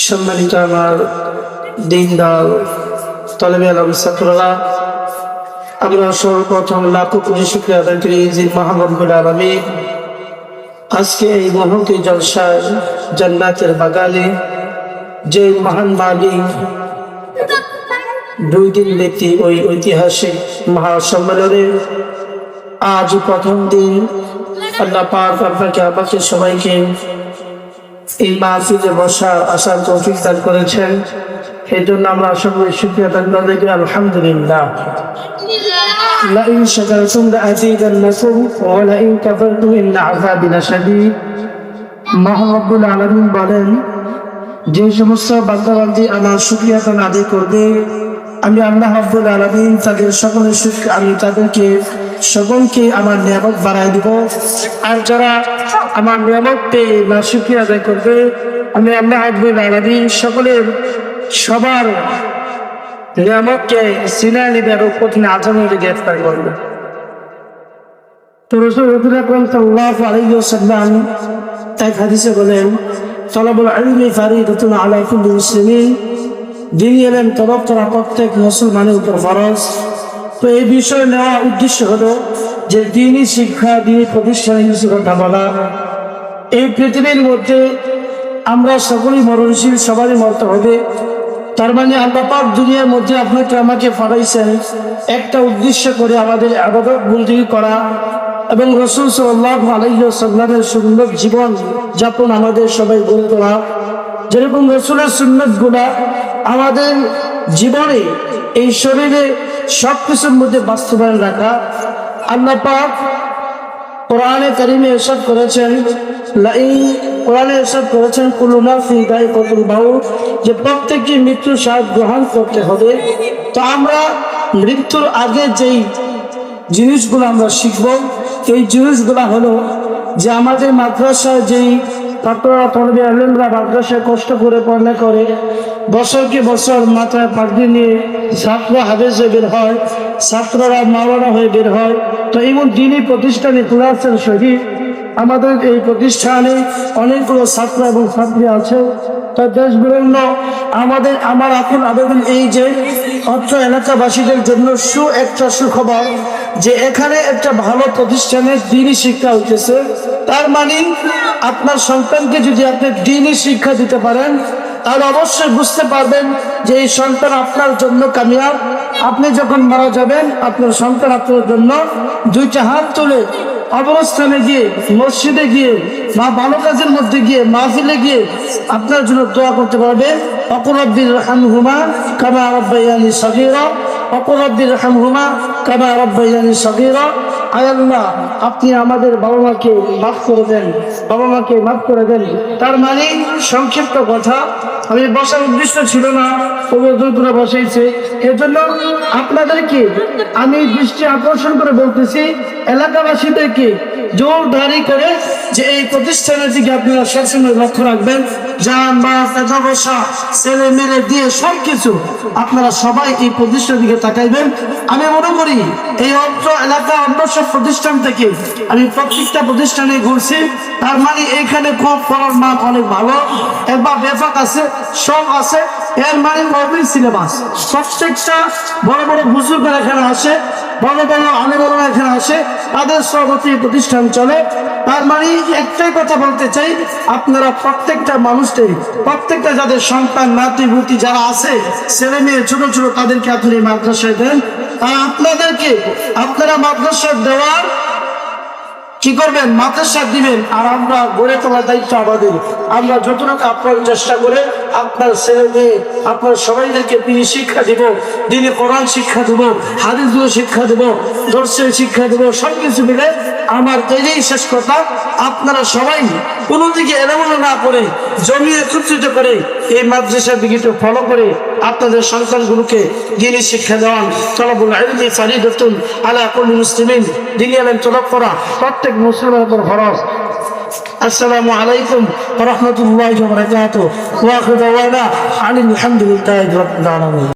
সম্মানিত আমার দিনদার তলেবে আলম ছাত্ররা, আমরা সর্বপ্রথম লাখো কোটি শুকরিয়া আদায় করি যে মহান রব্বুল আলামিন আজকে এই মহতি জলসায় জান্নাতের বাগানে যে মহান মালিক 2 দিন ব্যক্তি ওই ঐতিহাসিক মহাসম্মেলনে আজ প্রথম দিন আল্লাহ পাক আপনাকে আমাকে সবাইকে এই মাহফিলে বসার আসার তৌফিক দান করেছেন। এই জন্য আমরা সকলে শুকরিয়া আদায় করি আলহামদুলিল্লাহ। লাইন শাকারতুম লাআযীদান্নাকুম ওয়া লাইন কাফারতুম ইন্না আযাবি লাশাদীদ। মহান রব্বুল আলামিন বলেন, যে সমস্ত বান্দাবান্দি আমার শুকরিয়া আদায় করবে আমি আল্লাহ রাব্বুল আলামিন তাদেরকে সকলকে আমার নিয়ামত বাড়ায় দিব। আর যারা আমার নিয়ামত পেয়ে না শুকরিয়া আদায় করবে আমি আল্লাহ রাব্বুল আলামিন সবার নিয়ামতকে ছিনিয়ে নিবে আর কঠিন আযাবে গ্রেফতার করবে। তো রাসূল আকরাম সাল্লাল্লাহু আলাইহি ওয়াসাল্লাম এক হাদিসে বলেন, তালাবুল ইলমি ফারিদাতুন আলা কুল্লি মুসলিমিন। দিনী এলেম তলব করা প্রত্যেক মুসলমানের উপর ফরজ। তো এই বিষয় নেওয়া উদ্দেশ্য হলো যে দিনী শিক্ষা, দিনী প্রতিষ্ঠানে কিছু কথা বলা। এই পৃথিবীর মধ্যে আমরা সকলেই মরণশীল, সবারই মরতে হবে। তার মানে আল্লাহ পাক দুনিয়ার মধ্যে আপনাকে আমাকে পাঠাইছেন একটা উদ্দেশ্য করে, আমাদের ইবাদত বন্দেগী করা এবং রাসূল সাল্লাল্লাহু আলাইহি ওয়াসাল্লামের সুন্দর জীবন যাপন আমাদের সবাই গড়ে তোলা। যেরকম রাসূলের সুন্নাতগুলো আমাদের জীবনে, এই শরীরে সবকিছুর মধ্যে বাস্তবায়ন রাখা। আল্লাহ পাক কোরআনে কারিমে ইরশাদ করেছেন কুল্লু নাফসিন যায়িকাতুল মাউত, যে প্রত্যেককে মৃত্যুর স্বাদ গ্রহণ করতে হবে। তো আমরা মৃত্যুর আগে যেই জিনিসগুলো আমরা শিখব, এই জিনিসগুলো হলো যে আমাদের মাদ্রাসায় যেই ছাত্ররা তলবে আলেমরা মাদ্রাসায় কষ্ট করে পড়ালেখা করে, বছরকে বছর মাথায় পাগড়ি নিয়ে ছাত্র হাফেজ হয়ে বের হয়, ছাত্ররা মাওলানা হয়ে বের হয়। তো এমন দিনই প্রতিষ্ঠানে ক্লাসের শহীদ আমাদের এই প্রতিষ্ঠানে অনেকগুলো ছাত্র এবং ছাত্রী আছে। তার দেশ বিভিন্ন আমার এখন আবেদন এই যে অত্র এলাকাবাসীদের জন্য একটা সুখবর যে এখানে একটা ভালো প্রতিষ্ঠানে দ্বীনি শিক্ষা হইতেছে। তার মানে আপনার সন্তানকে যদি আপনি দ্বীনি শিক্ষা দিতে পারেন তাহলে অবশ্যই বুঝতে পারবেন যে এই সন্তান আপনার জন্য কামিয়াব। আপনি যখন মারা যাবেন আপনার সন্তান আপনার জন্য 2টা হাত তুলে অবস্থানে গিয়ে, মসজিদে গিয়ে, বা ভালো কাজের মধ্যে গিয়ে, মাহফিলে গিয়ে আপনার জন্য দোয়া করতে পারবে। ওয়াকুর রাব্বির রহমহুমা কামা রাব্বায়ানি সগীরা, ওয়াকুর রাব্বির রহমহুমা কামা রাব্বায়ানি সগীরা। আয় আল্লাহ, আপনি আমাদের বাবা মাকে মাফ করে দেন। তার মানে সংক্ষিপ্ত কথা, আমি বসার উদ্দেশ্য ছিল না, তবুরা বসাইছে। এজন্য আপনাদেরকে আমি দৃষ্টি আকর্ষণ করে বলতেছি, এলাকাবাসীদেরকে জোরদারি করে যে এই প্রতিষ্ঠানের দিকে আপনারা সবসময় লক্ষ্য রাখবেন। যান বা টাকা পয়সা ছেলে মেলে দিয়ে সবকিছু আপনারা সবাই এই প্রতিষ্ঠানের দিকে তাকাইবেন। আমি মনে করি এই অত্র এলাকা অন্য সব প্রতিষ্ঠান থেকে আমি প্রত্যেকটা প্রতিষ্ঠানে ঘুরছি। তার মানে এইখানে খুব পড়ার মান অনেক ভালো, একবার ব্যাপক আছে, সব আছে। এর মানে গভর্নমেন্ট সিলেবাস, প্রত্যেকটা বড় বড় বুজুর্গরা এখানে আসে, বড় বড় আলেমরা এখানে আসে, তাদের সভাপতি প্রতিষ্ঠান চলে। তার মানে একটাই কথা বলতে চাই, আপনারা প্রত্যেকটা মানুষকে, প্রত্যেকটা যাদের সন্তান নাতি পুতি যারা আছে, ছেলে মেয়ে ছোট ছোট, তাদেরকে আপনি মাদ্রাসায় দেন। আর আপনারা মাদ্রাসায় দেওয়ার কি করবেন, মাদ্রাসা দিবেন। আর আমরা গড়ে তোলার দায়িত্ব আমাদের। আমরা যতটুকু আপনার চেষ্টা করে আপনার ছেলে মেয়ে, আপনার সবাইদেরকে দিনী শিক্ষা দিব, দিনী কোরআন শিক্ষা দেব, হাদিসগুলো শিক্ষা দেব, দর্শের শিক্ষা দেব, সবকিছু মিলে আমার এই শেষ কথা। আপনারা সবাই কোনো দিকে এলোমেলো না করে জমিয়ে একত্রিত করে এই মাদ্রাসার দিকে একটু ফলো করে আপনাদের সন্তানগুলোকে দিনী শিক্ষা দেওয়ান। তালাবুল ইলমি ফারিদাতুন আলা কুল্লি মুসলিমিন। দিনী ইলম তলব করা প্রত্যেক মুসলমানের উপর ফরজ। আসসালামু আলাইকুম ওয়া রাহমাতুল্লাহি ওয়া বারাকাতুহু। ওয়া আখিরু দাওয়ানা আনিল হামদুলিল্লাহি রাব্বিল আলামিন।